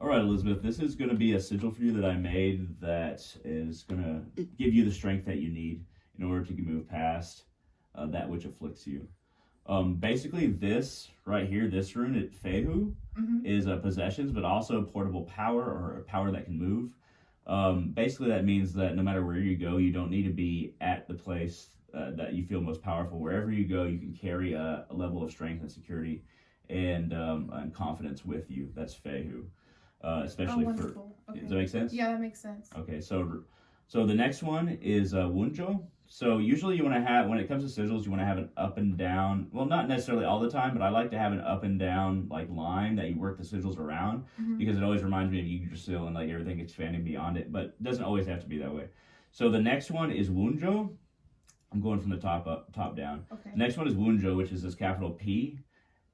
All right, Elizabeth, this is going to be a sigil for you that I made that is going to give you the strength that you need in order to move past that which afflicts you. Basically, this right here, this rune at Fehu, is possessions, but also portable power or a power that can move. Basically, that means that no matter where you go, you don't need to be at the place that you feel most powerful. Wherever you go, you can carry a level of strength and security and confidence with you. That's Fehu. Especially for. Okay. Does that make sense? Yeah, that makes sense. Okay, so the next one is Wunjo. So usually you want to have, when it comes to sigils, you want to have an up and down. Well, not necessarily all the time, but I like to have an up and down like line that you work the sigils around because it always reminds me of Yggdrasil and like everything expanding beyond it. But it doesn't always have to be that way. So the next one is Wunjo. I'm going from the top down. Okay. The next one is Wunjo, which is this capital P,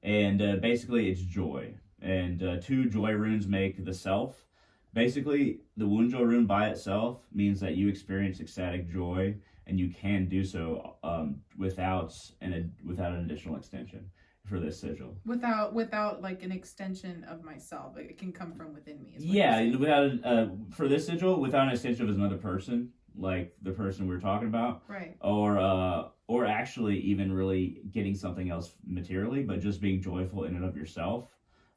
and basically it's joy. And 2 joy runes make the self. Basically, the Wunjo rune by itself means that you experience ecstatic joy, and you can do so without an additional extension for this sigil. Without like an extension of myself, like it can come from within me. Yeah, without for this sigil, without an extension of another person, like the person we're talking about, right? Or actually even really getting something else materially, but just being joyful in and of yourself.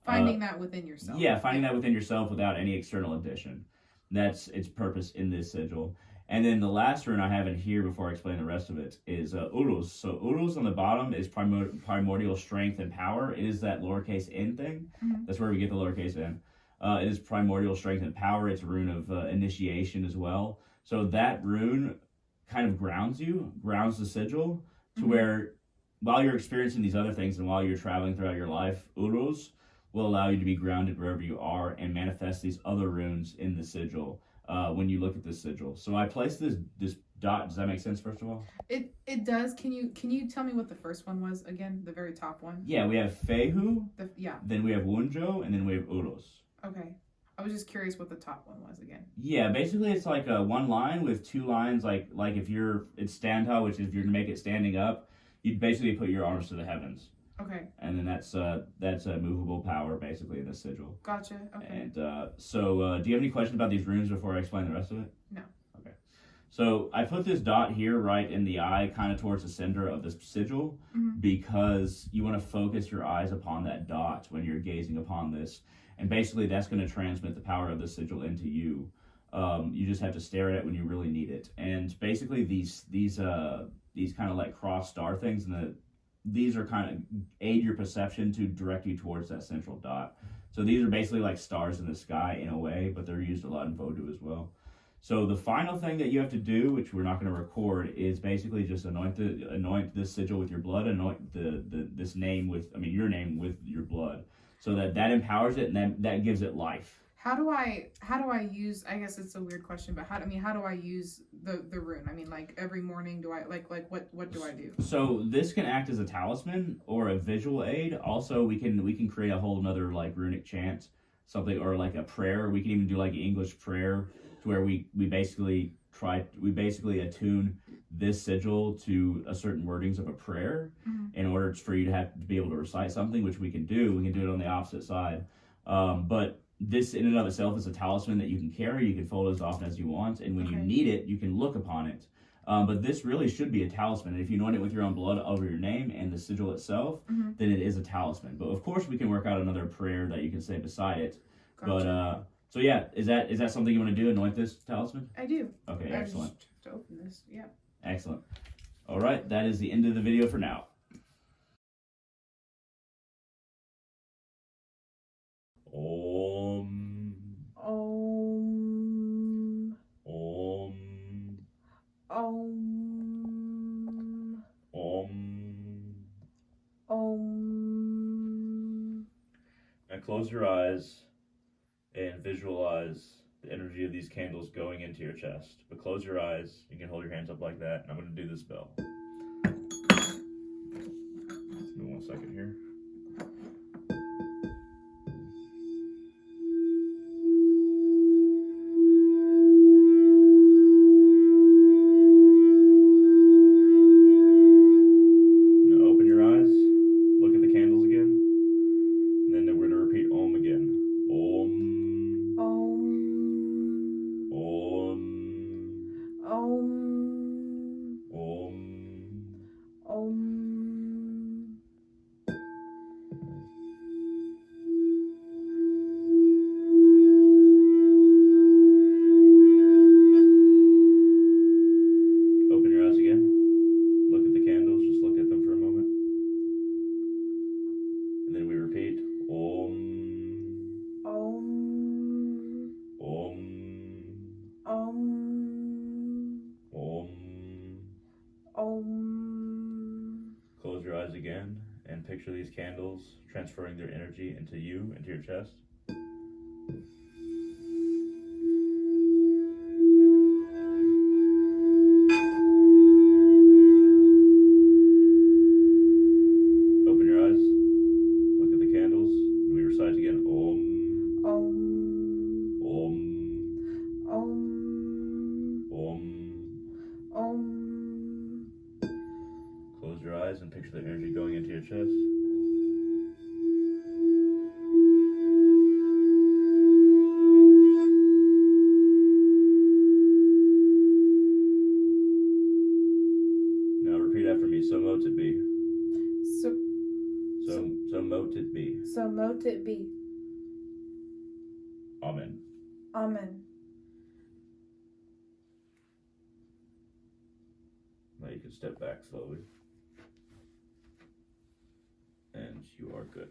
Finding that within yourself. Yeah, finding that within yourself without any external addition. That's its purpose in this sigil. And then the last rune I have in here before I explain the rest of it is Uruz. So Uruz on the bottom is primordial strength and power. It is that lowercase n thing. That's where we get the lowercase n. It is primordial strength and power. It's a rune of initiation as well. So that rune kind of grounds the sigil to where while you're experiencing these other things and while you're traveling throughout your life, Uruz will allow you to be grounded wherever you are and manifest these other runes in the sigil when you look at this sigil. So I placed this dot. Does that make sense, first of all? It does. Can you tell me what the first one was again? The very top one? Yeah, we have Fehu. Yeah. Then we have Wunjo, and then we have Uruz. Okay. I was just curious what the top one was again. Yeah, basically it's like a one line with 2 lines, like if it's Standa, which is if you're to make it standing up, you'd basically put your arms to the heavens. Okay. And then that's a movable power basically in this sigil. Gotcha. Okay. And so do you have any questions about these runes before I explain the rest of it? No. Okay. So I put this dot here right in the eye, kind of towards the center of this sigil, because you want to focus your eyes upon that dot when you're gazing upon this. And basically that's going to transmit the power of the sigil into you. You just have to stare at it when you really need it. And basically these kind of like cross star things, and these are kind of aid your perception to direct you towards that central dot. So these are basically like stars in the sky in a way, but they're used a lot in Vodou as well. So the final thing that you have to do, which we're not going to record, is basically just anoint this sigil with your blood, anoint this name with, your name with your blood, so that empowers it and that gives it life. How do I use, I guess it's a weird question, but how do I use the rune? I mean, like every morning do I what do I do? So this can act as a talisman or a visual aid. Also, we can create a whole another like runic chant, something, or like a prayer. We can even do like an English prayer to where we basically attune this sigil to a certain wordings of a prayer in order for you to have to be able to recite something, which we can do. We can do it on the opposite side. But this in and of itself is a talisman that you can carry. You can fold as often as you want, and when you need it, you can look upon it. But this really should be a talisman. And if you anoint it with your own blood over your name and the sigil itself, then it is a talisman. But of course, we can work out another prayer that you can say beside it. Gotcha. But so yeah, is that something you want to do? Anoint this talisman? I do. Okay, excellent. I just to open this, yeah. Excellent. All right, that is the end of the video for now. Om. Om. Om. Om. Om. Om. Now close your eyes and visualize the energy of these candles going into your chest. But close your eyes. You can hold your hands up like that, and I'm going to do this spell. Give me 1 second here. Look at the candles again, and then we're going to repeat Om again. Om. picture these candles transferring their energy into you, into your chest. Open your eyes. Look at the candles. And we recite again. Om. Om. Om. Om. Om. Om. Close your eyes and picture the energy going into your chest. Now repeat after me. So mote it be. So mote it be. so mote it be. Amen. Amen. Now you can step back slowly. And you are good.